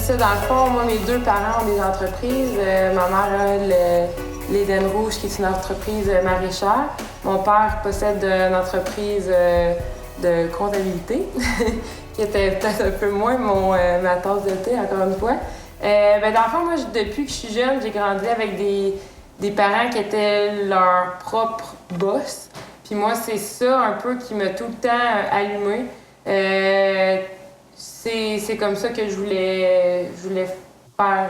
ça, dans le fond, moi, mes deux parents ont des entreprises. Ma mère a l'Éden Rouge, qui est une entreprise maraîchère. Mon père possède une entreprise de comptabilité, qui était peut-être un peu moins ma tasse de thé, encore une fois. Dans le fond, moi, depuis que je suis jeune, j'ai grandi avec des parents qui étaient leurs propres boss. Puis moi, c'est ça un peu qui m'a tout le temps allumée. C'est comme ça que je voulais faire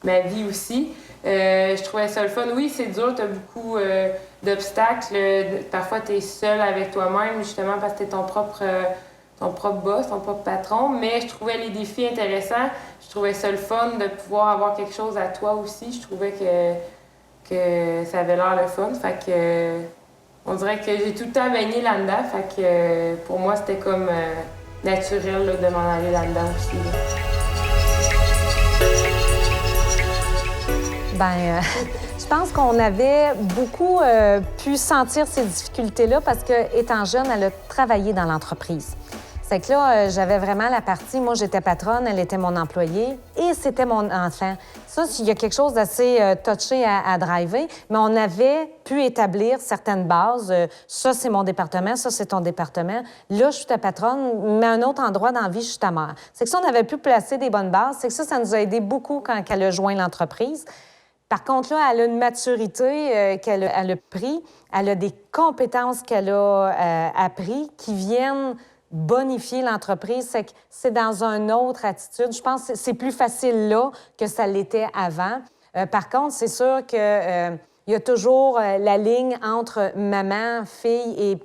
ma vie aussi. Je trouvais ça le fun. Oui, c'est dur, tu as beaucoup d'obstacles. Parfois, tu es seul avec toi-même, justement, parce que tu es ton propre boss, ton propre patron. Mais je trouvais les défis intéressants. Je trouvais ça le fun de pouvoir avoir quelque chose à toi aussi. Je trouvais que ça avait l'air le fun. Fait que on dirait que j'ai tout le temps baigné là-dedans. Fait que pour moi, c'était comme naturel là, de m'en aller là-dedans aussi. Je pense qu'on avait beaucoup pu sentir ces difficultés-là parce que, étant jeune, elle a travaillé dans l'entreprise. C'est que là, j'avais vraiment la partie, moi, j'étais patronne, elle était mon employée et c'était mon enfant. Ça, il y a quelque chose d'assez touché à driver, mais on avait pu établir certaines bases. Ça, c'est mon département, ça, c'est ton département. Là, je suis ta patronne, mais à un autre endroit dans la vie, je suis ta mère. C'est que ça, on avait pu placer des bonnes bases. C'est que ça nous a aidé beaucoup quand elle a joint l'entreprise. Par contre, là, elle a une maturité qu'elle a pris, elle a des compétences qu'elle a appris qui viennent bonifier l'entreprise. C'est que c'est dans une autre attitude. Je pense que c'est plus facile là que ça l'était avant. Par contre, c'est sûr qu'il y a toujours la ligne entre maman, fille et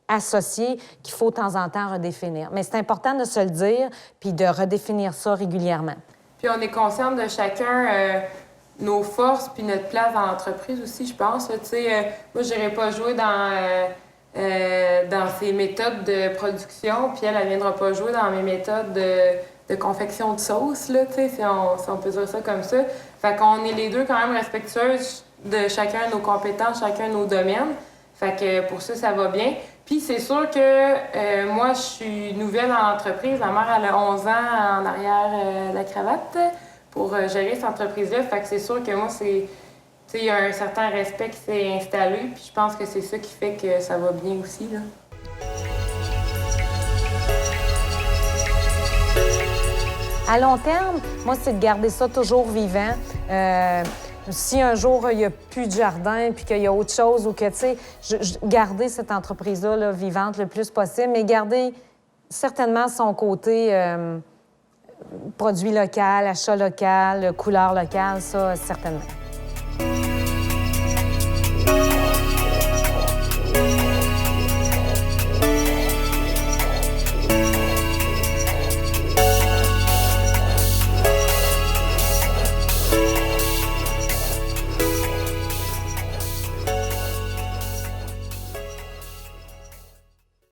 associé qu'il faut de temps en temps redéfinir. Mais c'est important de se le dire puis de redéfinir ça régulièrement. Puis on est conscient de chacun nos forces puis notre place dans l'entreprise aussi, je pense. Moi, je n'irai pas jouer dans ses méthodes de production, puis elle ne viendra pas jouer dans mes méthodes de confection de sauce, là, si on peut dire ça comme ça. Fait qu'on est les deux quand même respectueuses de chacun de nos compétences, chacun de nos domaines. Fait que pour ça va bien. Puis c'est sûr que moi, je suis nouvelle dans l'entreprise. Ma mère, elle a 11 ans en arrière de la cravate pour gérer cette entreprise-là. Fait que c'est sûr que moi, il y a un certain respect qui s'est installé, puis je pense que c'est ça qui fait que ça va bien aussi, là. À long terme, moi, c'est de garder ça toujours vivant. Si un jour, il n'y a plus de jardin puis qu'il y a autre chose ou que, tu sais, garder cette entreprise-là là, vivante le plus possible, mais garder certainement son côté produit local, achat local, couleur locale, ça, certainement.